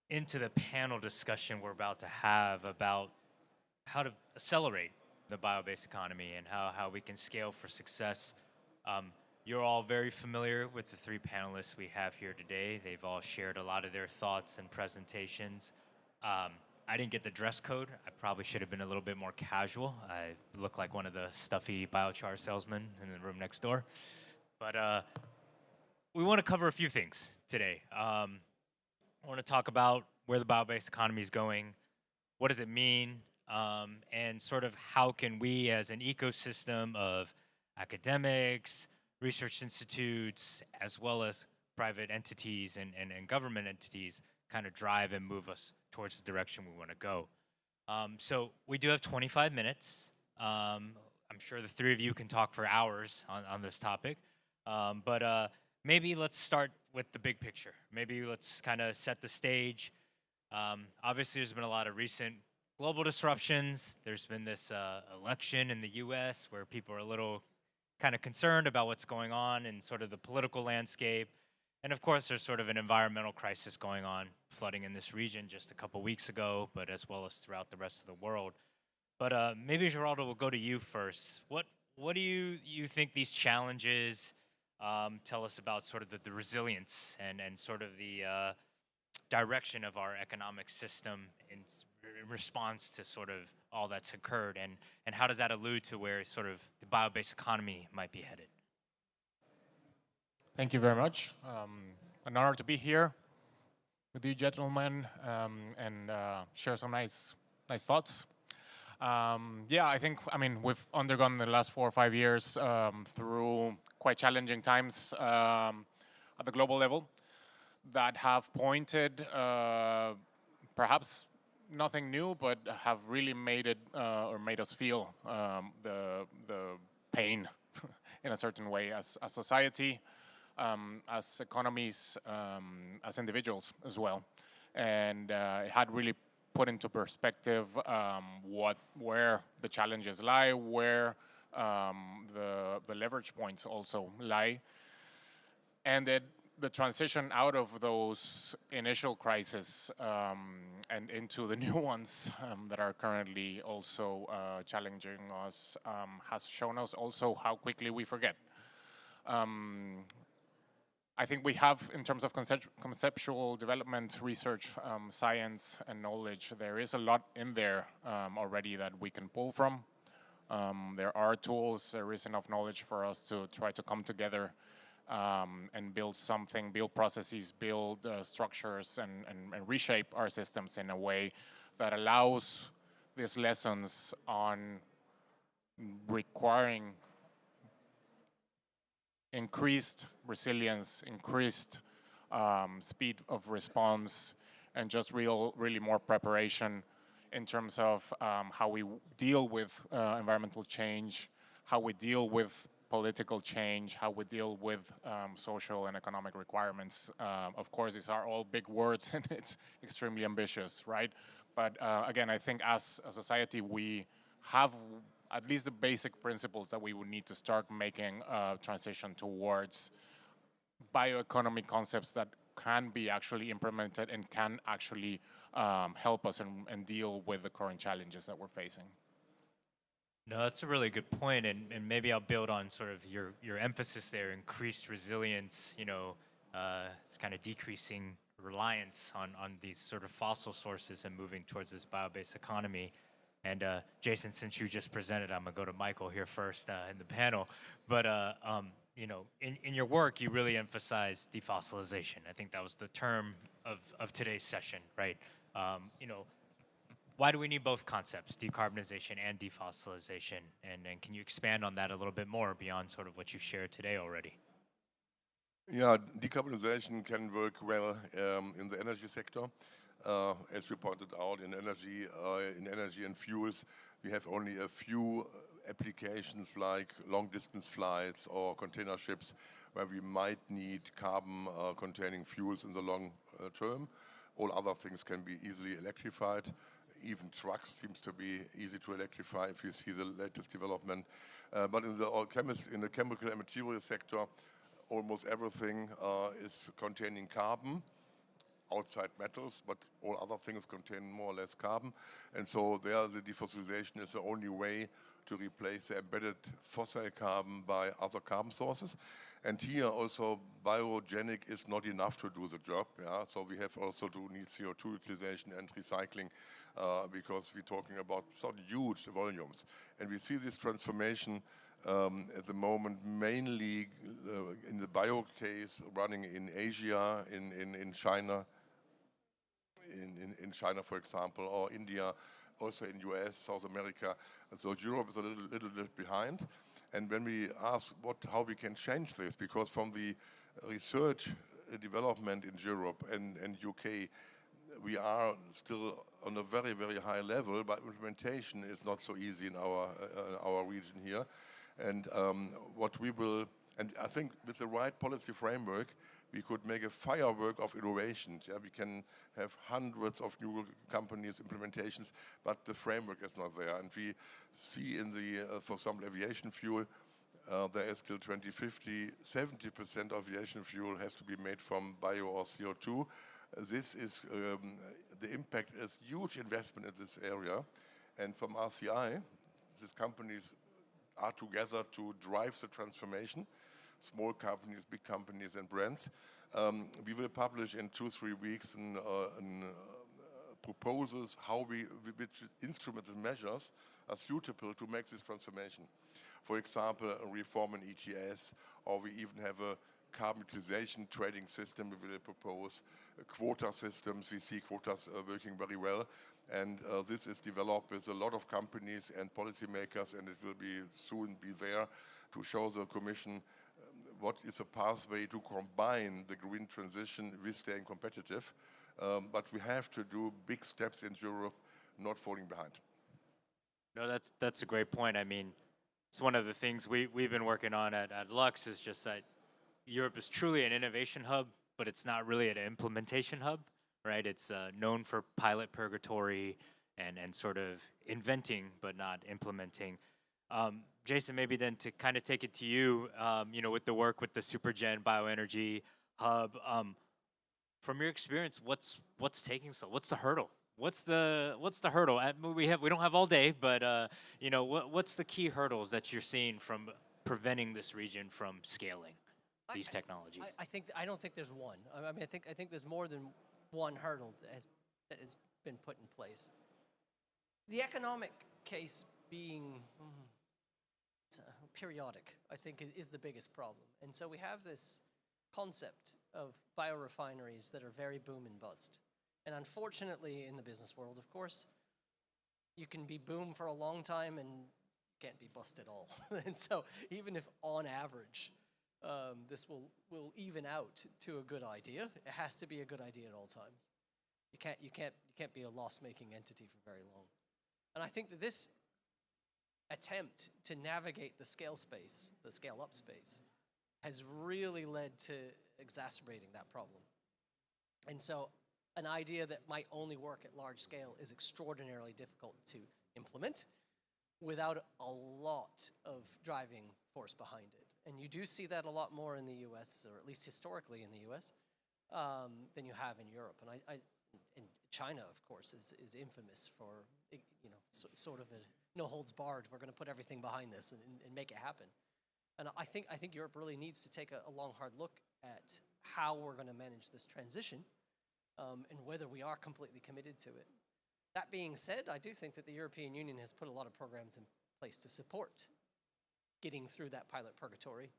into the panel discussion we're about to have about how to accelerate the bio-based economy and how we can scale for success. You're all very familiar with the three panelists we have here today. They've all shared a lot of their thoughts and presentations. I didn't get the dress code. I probably should have been a little bit more casual. I look like one of the stuffy biochar salesmen in the room next door. But we want to cover a few things today. I want to talk about where the bio-based economy is going, what does it mean, and sort of how can we as an ecosystem of academics, research institutes, as well as private entities and government entities kind of drive and move us towards the direction we want to go. So we do have 25 minutes. I'm sure the three of you can talk for hours on this topic. But maybe let's start with the big picture. Maybe let's kind of set the stage. Obviously, there's been a lot of recent global disruptions. There's been this election in the US where people are a little kind of concerned about what's going on in sort of the political landscape. And of course, there's sort of an environmental crisis going on, flooding in this region just a couple weeks ago, but as well as throughout the rest of the world. But maybe Geraldo, will go to you first. What do you think these challenges tell us about sort of the resilience and sort of the direction of our economic system in response to sort of all that's occurred, and how does that allude to where sort of the bio-based economy might be headed? Thank you very much. An honor to be here with you gentlemen and share some nice thoughts. I think, we've undergone the last 4 or 5 years through quite challenging times at the global level that have pointed, perhaps nothing new, but have really made it or made us feel the pain in a certain way as a society, as economies, as individuals as well. And it had really put into perspective where the challenges lie, where the leverage points also lie, and that the transition out of those initial crises and into the new ones that are currently also challenging us has shown us also how quickly we forget. I think we have, in terms of conceptual development, research, science, and knowledge, there is a lot in there already that we can pull from. There are tools, there is enough knowledge for us to try to come together and build something, build processes, build structures, and reshape our systems in a way that allows these lessons on requiring increased resilience, increased speed of response, and just really more preparation in terms of how we deal with environmental change, how we deal with political change, how we deal with social and economic requirements. Of course, these are all big words and it's extremely ambitious, right? But again, I think as a society, we have at least the basic principles that we would need to start making a transition towards bioeconomy concepts that can be actually implemented and can actually help us and deal with the current challenges that we're facing. No, that's a really good point, and maybe I'll build on sort of your emphasis there, increased resilience, it's kind of decreasing reliance on these sort of fossil sources and moving towards this bio-based economy. And Jason, since you just presented, I'm gonna go to Michael here first in the panel. But in your work, you really emphasize defossilization. I think that was the term of today's session, right? Why do we need both concepts, decarbonization and defossilization? And can you expand on that a little bit more beyond sort of what you shared today already? Yeah, decarbonization can work well in the energy sector. As we pointed out, in energy and fuels, we have only a few applications like long-distance flights or container ships where we might need carbon-containing fuels in the long term. All other things can be easily electrified. Even trucks seems to be easy to electrify if you see the latest development. But in the chemical and material sector, almost everything is containing carbon. outside metals, but all other things contain more or less carbon. And so there the defossilization is the only way to replace the embedded fossil carbon by other carbon sources. And here also biogenic is not enough to do the job. Yeah? So we have also to need CO2 utilization and recycling because we're talking about such huge volumes. And we see this transformation at the moment mainly in the bio case running in Asia, in China, in China, for example, or India, also in US, South America. And so Europe is a little bit behind. And when we ask how we can change this, because from the research development in Europe and UK, we are still on a very, very high level, but implementation is not so easy in our region here. And what we will, and I think with the right policy framework, we could make a firework of innovations. Yeah? We can have hundreds of new companies, implementations, but the framework is not there. And we see in the, for example, aviation fuel, there is till 2050, 70% of aviation fuel has to be made from bio or CO2. This is, the impact is huge investment in this area. And from RCI, these companies are together to drive the transformation. Small companies, big companies, and brands. We will publish in 2-3 weeks proposals which instruments and measures are suitable to make this transformation. For example, a reform in ETS, or we even have a carbon utilization trading system we will propose, quota systems. We see quotas working very well. And this is developed with a lot of companies and policymakers, and it will be soon be there to show the Commission what is a pathway to combine the green transition with staying competitive. But we have to do big steps in Europe, not falling behind. No, that's a great point. I mean, it's one of the things we've been working on at Lux is just that Europe is truly an innovation hub, but it's not really an implementation hub, right? It's known for pilot purgatory and sort of inventing, but not implementing. Jason, maybe then to kind of take it to you, you know, with the work with the Supergen Bioenergy Hub, from your experience, what's taking so? What's the hurdle? What's the hurdle? We don't have all day, but you know, what's the key hurdles that you're seeing from preventing this region from scaling these technologies? I don't think there's one. I mean, I think there's more than one hurdle that has been put in place. The economic case being periodic, I think, is the biggest problem. And so we have this concept of biorefineries that are very boom and bust. And unfortunately, in the business world, of course, you can be boom for a long time and can't be bust at all. And so even if on average, this will even out to a good idea, it has to be a good idea at all times. You can't be a loss-making entity for very long. And I think that this attempt to navigate the scale space, the scale-up space, has really led to exacerbating that problem. And so an idea that might only work at large scale is extraordinarily difficult to implement without a lot of driving force behind it. And you do see that a lot more in the US, or at least historically in the US, than you have in Europe. And China, of course, is infamous for, you know, sort of a no holds barred. We're going to put everything behind this and make it happen. And I think Europe really needs to take a long, hard look at how we're going to manage this transition and whether we are completely committed to it. That being said, I do think that the European Union has put a lot of programs in place to support getting through that pilot purgatory.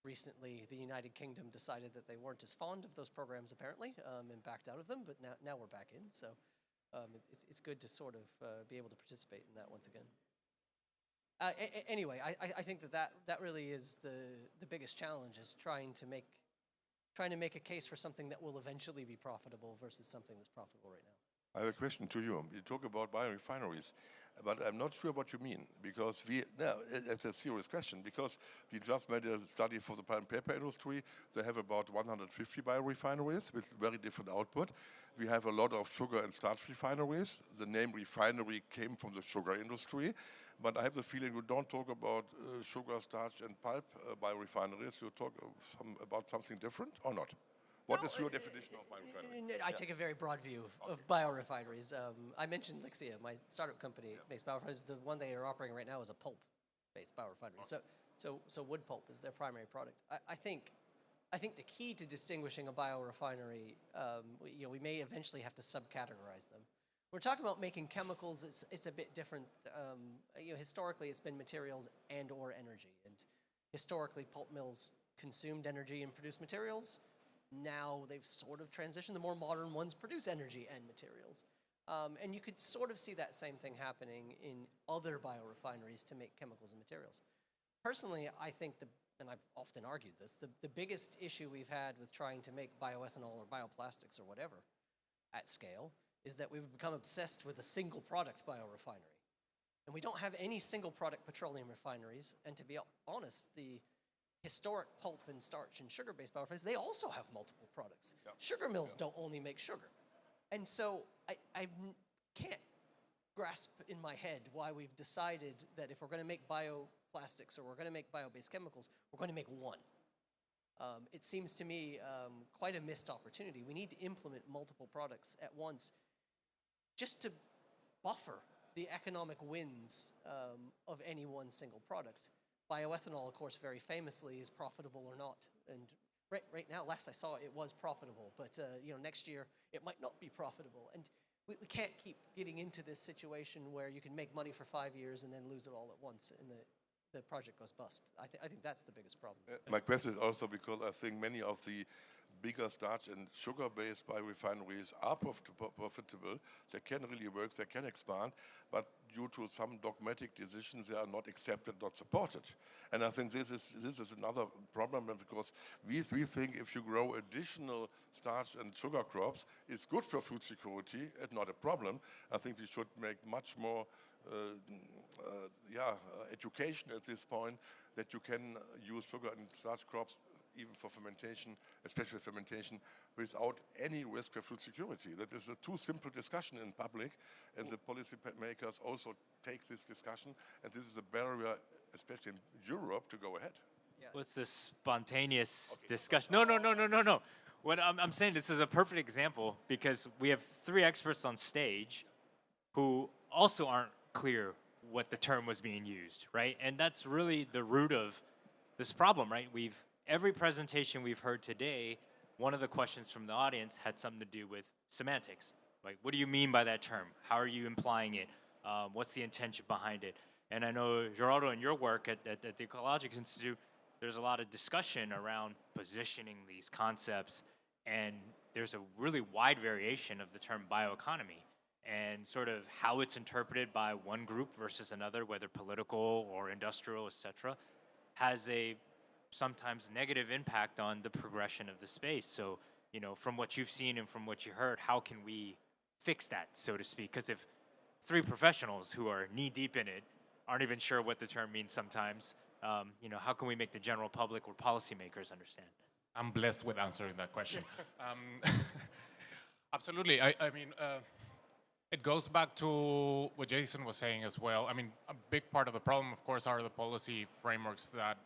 Recently, the United Kingdom decided that they weren't as fond of those programs, apparently, and backed out of them, but now we're back in. So it's good to sort of be able to participate in that once again. Anyway, I think that really is the biggest challenge, is trying to make a case for something that will eventually be profitable versus something that's profitable right now. I have a question to you. You talk about biorefineries, but I'm not sure what you mean, because it's a serious question, because we just made a study for the pulp and paper industry. They have about 150 biorefineries with very different output. We have a lot of sugar and starch refineries. The name refinery came from the sugar industry, but I have the feeling you don't talk about sugar, starch, and pulp biorefineries. You talk about something different or not? What is your definition of biorefinery? I take a very broad view of biorefineries. I mentioned Lixia, my startup company makes biorefineries. The one they are operating right now is a pulp-based biorefinery. So wood pulp is their primary product. I think the key to distinguishing a biorefinery, we may eventually have to subcategorize them. We're talking about making chemicals. It's a bit different. Historically, it's been materials and/or energy, and historically, pulp mills consumed energy and produced materials. Now they've sort of transitioned. The more modern ones produce energy and materials. And you could sort of see that same thing happening in other biorefineries to make chemicals and materials. Personally, I think, and I've often argued this, the biggest issue we've had with trying to make bioethanol or bioplastics or whatever at scale is that we've become obsessed with a single product biorefinery. And we don't have any single product petroleum refineries. And to be honest, the historic pulp and starch and sugar-based biorefineries, they also have multiple products. Yep. Sugar mills don't only make sugar. And so I can't grasp in my head why we've decided that if we're going to make bioplastics or we're going to make bio-based chemicals, we're going to make one. It seems to me quite a missed opportunity. We need to implement multiple products at once just to buffer the economic wins of any one single product. Bioethanol, of course, very famously is profitable or not. And right now, last I saw, it was profitable. But next year, it might not be profitable. And we can't keep getting into this situation where you can make money for 5 years and then lose it all at once and the project goes bust. I think that's the biggest problem. My question is also because I think many of the bigger starch and sugar-based biorefineries are profitable. They can really work, they can expand, but due to some dogmatic decisions, they are not accepted, not supported. And I think this is another problem because we think if you grow additional starch and sugar crops, it's good for food security and not a problem. I think we should make much more education at this point that you can use sugar and starch crops even for fermentation, especially fermentation, without any risk for food security. That is a too simple discussion in public, and the policy makers also take this discussion, and this is a barrier, especially in Europe, to go ahead. Yeah. What's this spontaneous discussion? No. What I'm saying, this is a perfect example because we have 3 experts on stage who also aren't clear what the term was being used, right? And that's really the root of this problem, right? Every presentation we've heard today, one of the questions from the audience had something to do with semantics. Like, what do you mean by that term? How are you implying it? What's the intention behind it? And I know, Geraldo, in your work at the Ecologics Institute, there's a lot of discussion around positioning these concepts, and there's a really wide variation of the term bioeconomy and sort of how it's interpreted by one group versus another, whether political or industrial, et cetera, has a sometimes negative impact on the progression of the space. So, from what you've seen and from what you heard, how can we fix that, so to speak? Because if 3 professionals who are knee-deep in it aren't even sure what the term means sometimes, how can we make the general public or policymakers understand? I'm blessed with answering that question. Absolutely. I mean, it goes back to what Jason was saying as well. I mean, a big part of the problem, of course, are the policy frameworks that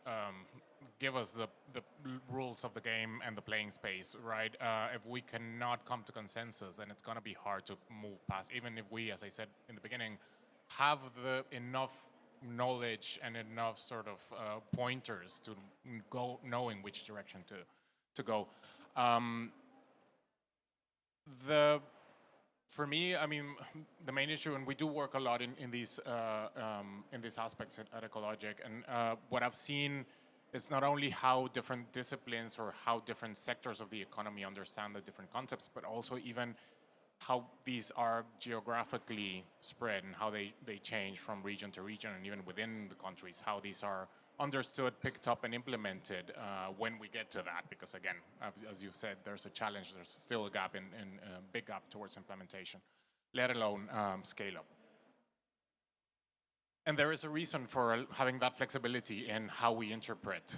give us the rules of the game and the playing space, right? If we cannot come to consensus, then it's going to be hard to move past, even if we, as I said in the beginning, have enough knowledge and enough sort of pointers to go knowing which direction to go. For me, I mean, the main issue, and we do work a lot in these aspects at Ecologic, and what I've seen is not only how different disciplines or how different sectors of the economy understand the different concepts, but also even how these are geographically spread and how they change from region to region and even within the countries, how these are understood, picked up, and implemented when we get to that. Because again, as you've said, there's a challenge, there's still a gap a big gap towards implementation, let alone scale up. And there is a reason for having that flexibility in how we interpret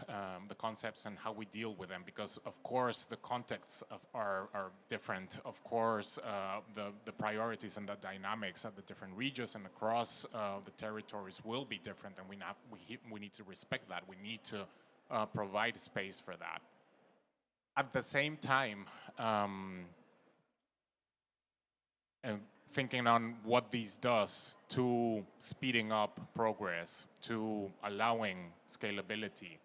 the concepts and how we deal with them, because of course the contexts are different. Of course, the priorities and the dynamics of the different regions and across the territories will be different, and we need to respect that. We need to provide space for that. At the same time, and thinking on what this does to speeding up progress, to allowing scalability,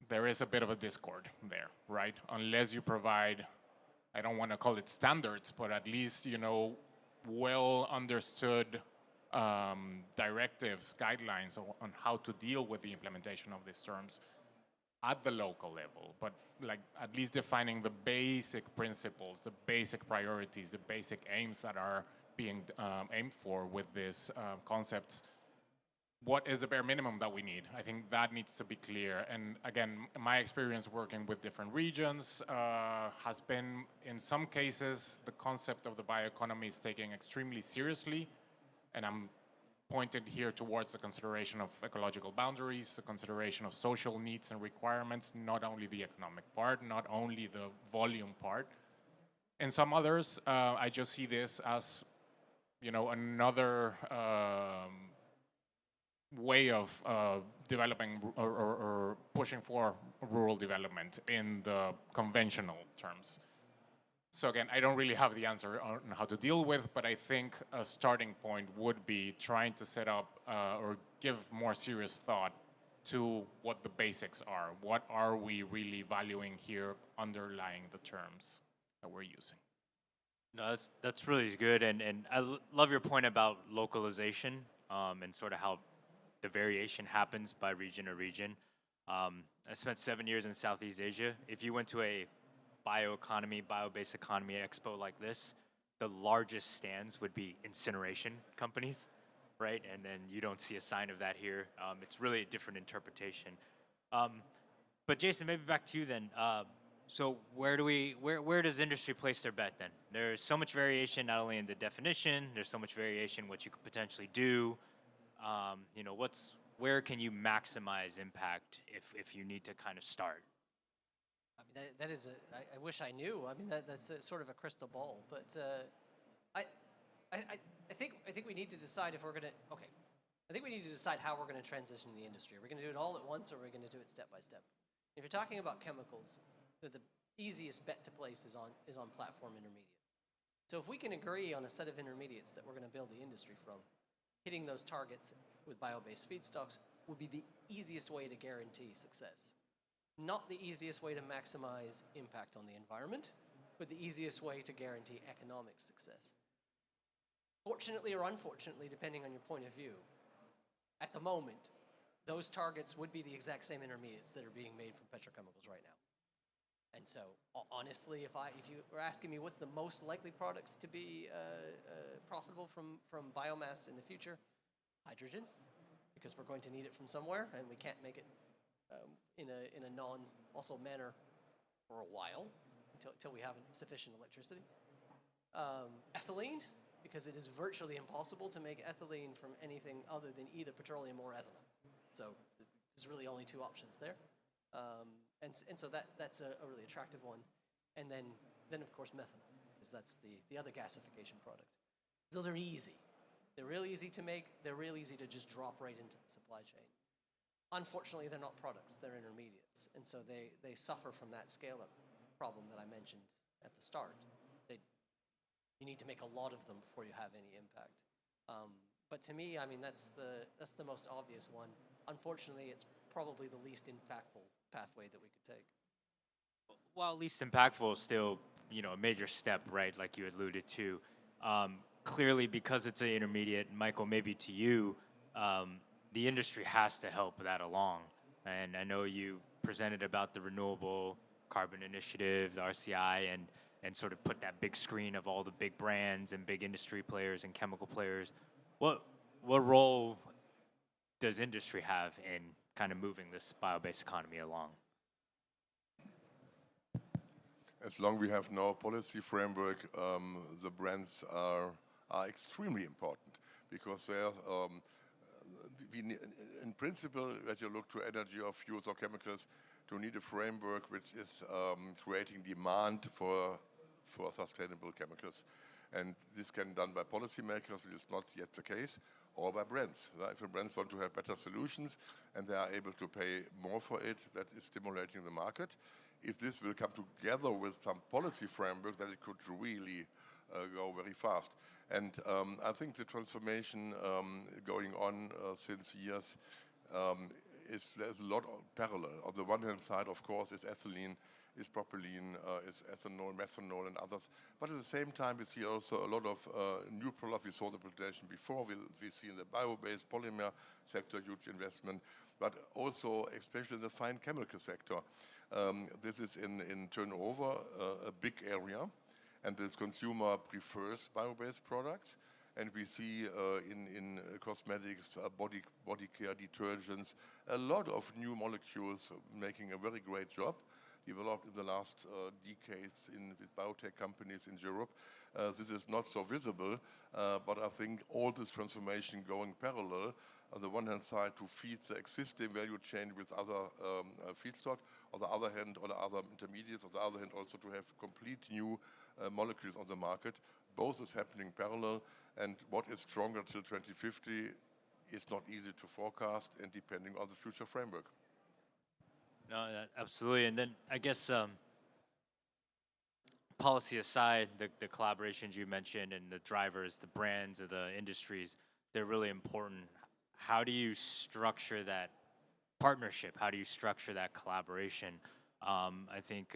there is a bit of a discord there, right? Unless you provide, I don't want to call it standards, but at least, you know, well understood directives, guidelines on how to deal with the implementation of these terms at the local level, but like at least defining the basic principles, the basic priorities, the basic aims that are being aimed for with these concepts. What is the bare minimum that we need? I think that needs to be clear. And again, my experience working with different regions has been, in some cases, the concept of the bioeconomy is taken extremely seriously. And I'm pointed here towards the consideration of ecological boundaries, the consideration of social needs and requirements, not only the economic part, not only the volume part. In some others, I just see this as, you know, another way of developing or pushing for rural development in the conventional terms. So again, I don't really have the answer on how to deal with, but I think a starting point would be trying to set up or give more serious thought to what the basics are. What are we really valuing here underlying the terms that we're using? No, that's really good, and I love your point about localization and sort of how the variation happens by region to region. I spent 7 years in Southeast Asia. If you went to a bioeconomy, bio-based economy expo like this, the largest stands would be incineration companies, right? And then you don't see a sign of that here. It's really a different interpretation. But Jason, maybe back to you then. So where does industry place their bet then? There's so much variation, not only in the definition, there's so much variation what you could potentially do. You know, where can you maximize impact if you need to kind of start? I mean, that is I wish I knew. I mean, that's sort of a crystal ball. But I think we need to decide if we're going to, okay, I think we need to decide how we're going to transition the industry. Are we going to do it all at once, or are we going to do it step by step? If you're talking about chemicals, the easiest bet to place is on platform intermediates. So if we can agree on a set of intermediates that we're going to build the industry from, hitting those targets with bio-based feedstocks would be the easiest way to guarantee success. Not the easiest way to maximize impact on the environment, but the easiest way to guarantee economic success. Fortunately or unfortunately, depending on your point of view, at the moment, those targets would be the exact same intermediates that are being made from petrochemicals right now. And so, honestly, if you were asking me what's the most likely products to be profitable from biomass in the future, hydrogen, because we're going to need it from somewhere, and we can't make it in a non-fossil manner for a while until we have sufficient electricity. Ethylene, because it is virtually impossible to make ethylene from anything other than either petroleum or ethanol. So there's really only two options there. And so that's a really attractive one. And then of course methanol, because that's the other gasification product. Those are easy. They're really easy to make. They're really easy to just drop right into the supply chain. Unfortunately, they're not products. They're intermediates. And so they suffer from that scale-up problem that I mentioned at the start. You need to make a lot of them before you have any impact. But to me, I mean, that's the most obvious one. Unfortunately, it's probably the least impactful pathway that we could take. Well, least impactful is still, you know, a major step, right? Like you alluded to. Clearly, because it's an intermediate, Michael, maybe to you, the industry has to help that along. And I know you presented about the Renewable Carbon Initiative, the RCI, and sort of put that big screen of all the big brands and big industry players and chemical players. What role does industry have in kind of moving this bio-based economy along? As long as we have no policy framework, the brands are extremely important, because they are, in principle, as you look to energy or fuels or chemicals, to need a framework which is creating demand for sustainable chemicals. And this can be done by policymakers, which is not yet the case, or by brands. If the brands want to have better solutions and they are able to pay more for it, that is stimulating the market. If this will come together with some policy framework, then it could really go very fast. And I think the transformation going on since years there's a lot of parallel. On the one hand side, of course, is ethylene, is propylene, is ethanol, methanol, and others. But at the same time, we see also a lot of new products. We saw the presentation before. We see in the bio-based polymer sector huge investment, but also, especially in the fine chemical sector. This is in turnover a big area, and the consumer prefers bio-based products. And we see in cosmetics, body care, detergents, a lot of new molecules making a very great job, developed in the last decades with biotech companies in Europe. This is not so visible, but I think all this transformation going parallel, on the one hand side to feed the existing value chain with other feedstock, on the other hand, or the other intermediates, on the other hand also to have complete new molecules on the market. Both is happening parallel, and what is stronger till 2050 is not easy to forecast and depending on the future framework. No, absolutely. And then I guess policy aside, the collaborations you mentioned and the drivers, the brands of the industries, they're really important. How do you structure that partnership? How do you structure that collaboration? I think,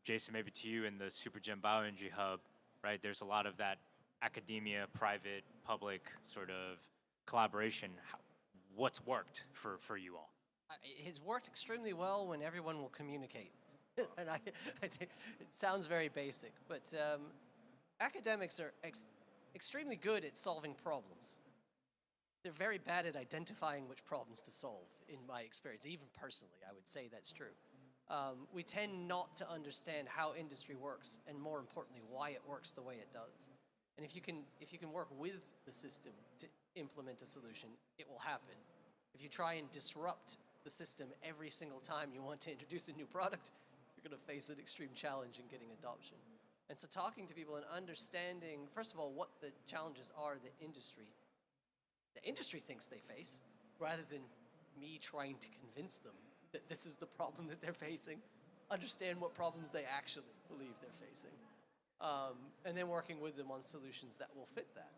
Jason, maybe to you in the SuperGen Bioenergy Hub, right? There's a lot of that academia, private, public sort of collaboration. What's worked for you all? It's worked extremely well when everyone will communicate. And I think it sounds very basic, but academics are extremely good at solving problems. They're very bad at identifying which problems to solve, in my experience. Even personally, I would say that's true. We tend not to understand how industry works, and more importantly, why it works the way it does. And if you can work with the system to implement a solution, it will happen. If you try and disrupt the system every single time you want to introduce a new product, you're going to face an extreme challenge in getting adoption. And so talking to people and understanding, first of all, what the challenges are the industry thinks they face, rather than me trying to convince them that this is the problem that they're facing, understand what problems they actually believe they're facing, and then working with them on solutions that will fit that.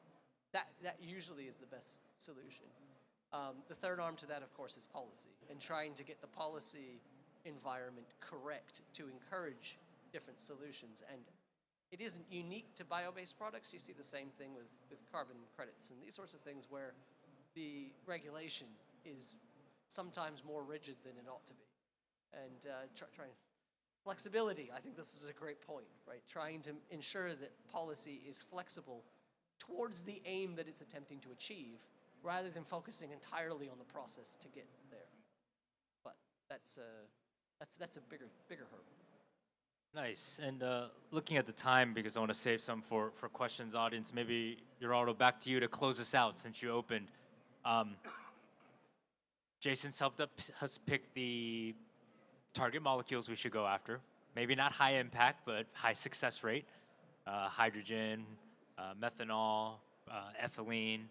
That usually is the best solution. The third arm to that, of course, is policy, and trying to get the policy environment correct to encourage different solutions. And it isn't unique to bio-based products. You see the same thing with carbon credits and these sorts of things, where the regulation is sometimes more rigid than it ought to be. And trying flexibility, I think this is a great point, right? Trying to ensure that policy is flexible towards the aim that it's attempting to achieve, rather than focusing entirely on the process to get there. But that's a bigger hurdle. Nice. And looking at the time, because I want to save some for questions, audience, maybe Geraldo, back to you to close us out since you opened. Jason's helped us pick the target molecules we should go after. Maybe not high impact, but high success rate. Hydrogen, methanol, ethylene.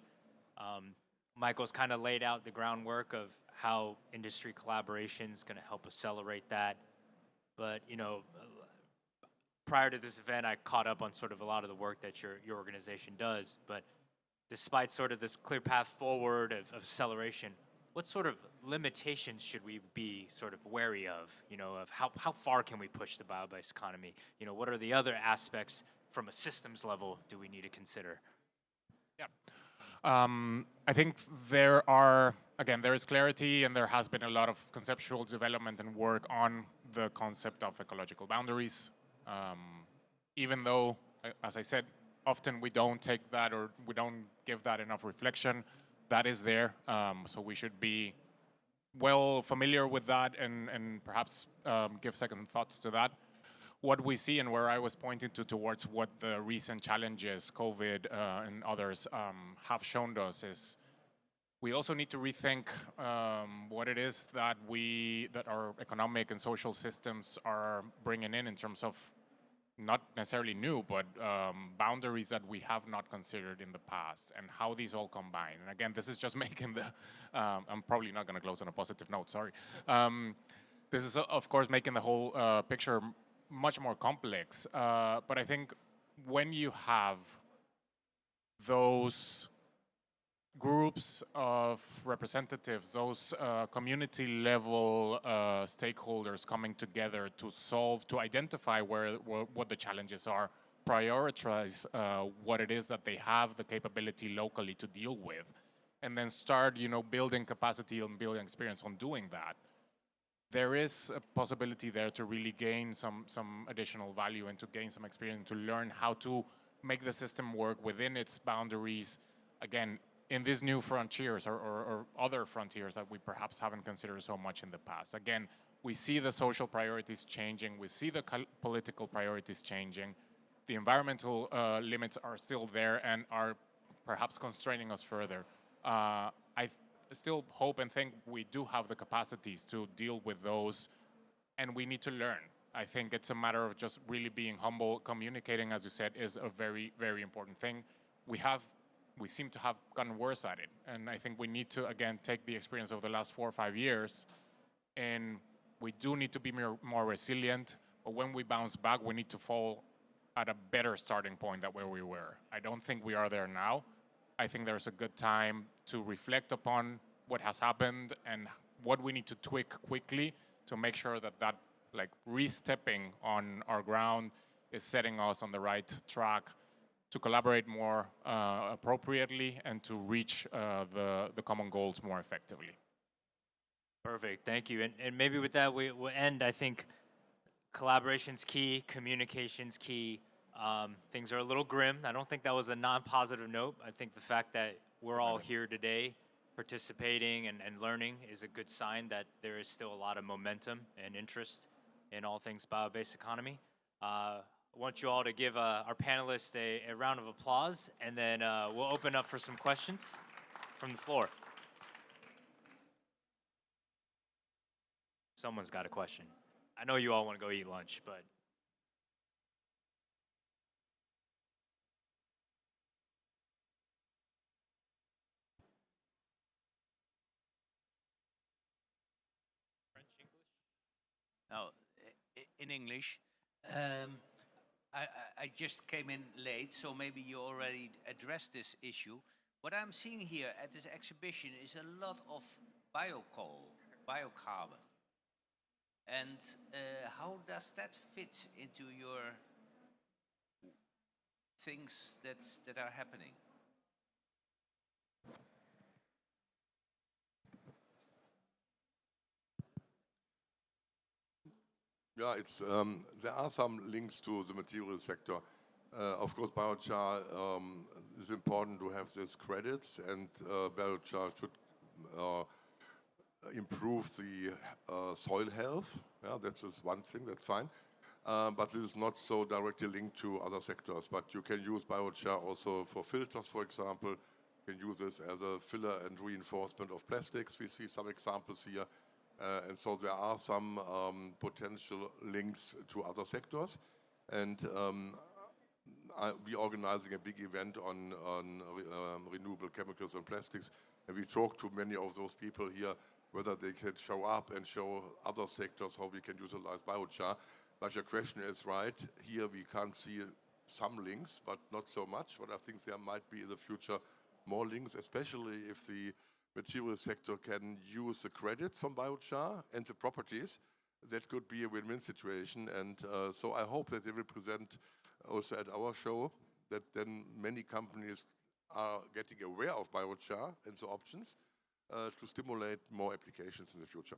Michael's kind of laid out the groundwork of how industry collaboration is going to help accelerate that. But, prior to this event, I caught up on sort of a lot of the work that your organization does. But despite sort of this clear path forward of acceleration, what sort of limitations should we be sort of wary of, of how far can we push the bio-based economy? What are the other aspects from a systems level do we need to consider? Yeah. I think there is clarity, and there has been a lot of conceptual development and work on the concept of ecological boundaries. Even though, as I said, often we don't take that, or we don't give that enough reflection, that is there. So we should be well familiar with that and perhaps give second thoughts to that. What we see, and where I was pointing towards what the recent challenges, COVID and others, have shown us, is we also need to rethink what it is that our economic and social systems are bringing in terms of not necessarily new, but boundaries that we have not considered in the past, and how these all combine. And again, this is just making the, I'm probably not going to close on a positive note, sorry. This is, of course, making the whole picture much more complex. But I think when you have those groups of representatives, those community level stakeholders coming together to solve, to identify what the challenges are, prioritize what it is that they have the capability locally to deal with, and then start, building capacity and building experience on doing that. There is a possibility there to really gain some additional value and to gain some experience, to learn how to make the system work within its boundaries, again, in these new frontiers or other frontiers that we perhaps haven't considered so much in the past. Again, we see the social priorities changing, we see the political priorities changing, the environmental limits are still there and are perhaps constraining us further. I still hope and think we do have the capacities to deal with those, and we need to learn. I think it's a matter of just really being humble. Communicating, as you said, is a very, very important thing. We seem to have gotten worse at it, and I think we need to, again, take the experience of the last 4 or 5 years, and we do need to be more resilient, but when we bounce back, we need to fall at a better starting point than where we were. I don't think we are there now. I think there's a good time to reflect upon what has happened and what we need to tweak quickly to make sure that re-stepping on our ground is setting us on the right track to collaborate more appropriately and to reach the common goals more effectively. Perfect, thank you. And maybe with that, we'll end. I think collaboration's key, communication's key. Things are a little grim. I don't think that was a non-positive note. I think the fact that we're all here today participating and learning is a good sign that there is still a lot of momentum and interest in all things bio-based economy. I want you all to give our panelists a round of applause, and then we'll open up for some questions from the floor. Someone's got a question. I know you all want to go eat lunch, but... Now, in English, I just came in late, so maybe you already addressed this issue. What I'm seeing here at this exhibition is a lot of biocarbon. And how does that fit into your things that are happening? Yeah, there are some links to the material sector. Of course, biochar is important to have these credits, and biochar should improve the soil health. Yeah, that's just one thing, that's fine. But this is not so directly linked to other sectors. But you can use biochar also for filters, for example. You can use this as a filler and reinforcement of plastics. We see some examples here. And so there are some potential links to other sectors. And we're organizing a big event on renewable chemicals and plastics. And we talked to many of those people here, whether they can show up and show other sectors how we can utilize biochar. But your question is right. Here we can't see some links, but not so much. But I think there might be in the future more links, especially if the material sector can use the credits from biochar and the properties. That could be a win-win situation. And so I hope that they will present also at our show that then many companies are getting aware of biochar and the options to stimulate more applications in the future.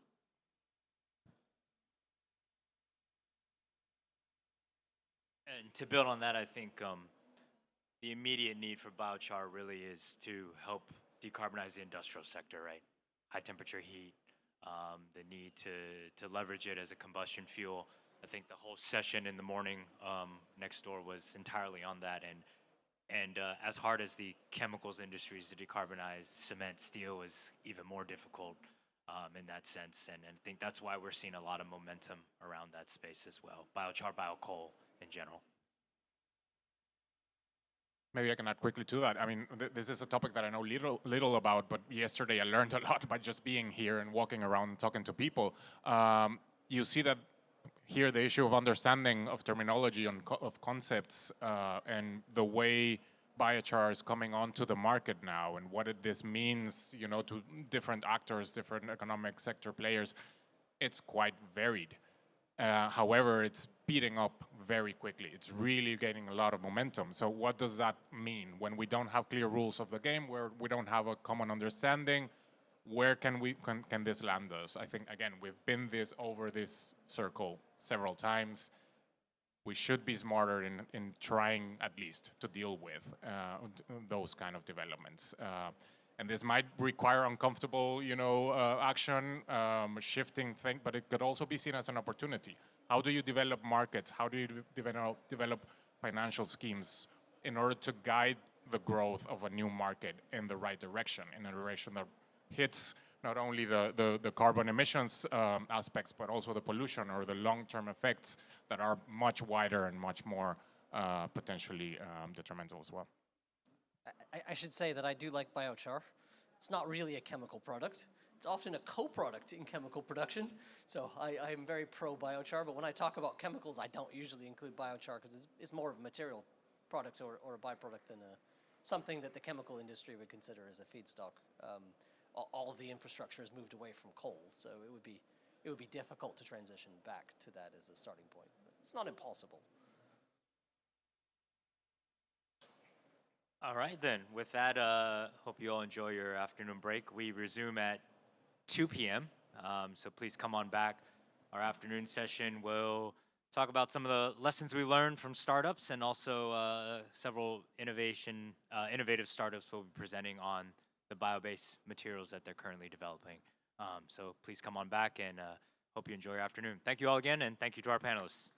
And to build on that, I think the immediate need for biochar really is to help decarbonize the industrial sector, right? High temperature heat, the need to leverage it as a combustion fuel. I think the whole session in the morning next door was entirely on that. And as hard as the chemicals industry is to decarbonize, cement, steel is even more difficult. in that sense. And I think that's why we're seeing a lot of momentum around that space as well. Biochar, biocoal in general. Maybe I can add quickly to that. I mean, this is a topic that I know little about, but yesterday I learned a lot by just being here and walking around and talking to people. You see that here the issue of understanding of terminology of concepts and the way biochar is coming onto the market now and what this means, you know, to different actors, different economic sector players. It's quite varied. However, it's speeding up very quickly. It's really gaining a lot of momentum. So what does that mean? When we don't have clear rules of the game, where we don't have a common understanding, where can this land us? I think, again, we've been over this circle several times. We should be smarter in trying, at least, to deal with those kind of developments. And this might require uncomfortable, you know, action, shifting thing, but it could also be seen as an opportunity. How do you develop markets? How do you develop financial schemes in order to guide the growth of a new market in the right direction, in a direction that hits not only the carbon emissions aspects, but also the pollution or the long-term effects that are much wider and much more potentially detrimental as well. I should say that I do like biochar. It's not really a chemical product. It's often a co-product in chemical production. So I am very pro biochar, but when I talk about chemicals, I don't usually include biochar because it's more of a material product or a byproduct than something that the chemical industry would consider as a feedstock. All of the infrastructure has moved away from coal, so it would be difficult to transition back to that as a starting point. But it's not impossible. All right, then. With that, hope you all enjoy your afternoon break. We resume at 2 p.m., so please come on back. Our afternoon session will talk about some of the lessons we learned from startups and also several innovative startups will be presenting on the bio-based materials that they're currently developing. So please come on back and hope you enjoy your afternoon. Thank you all again, and thank you to our panelists.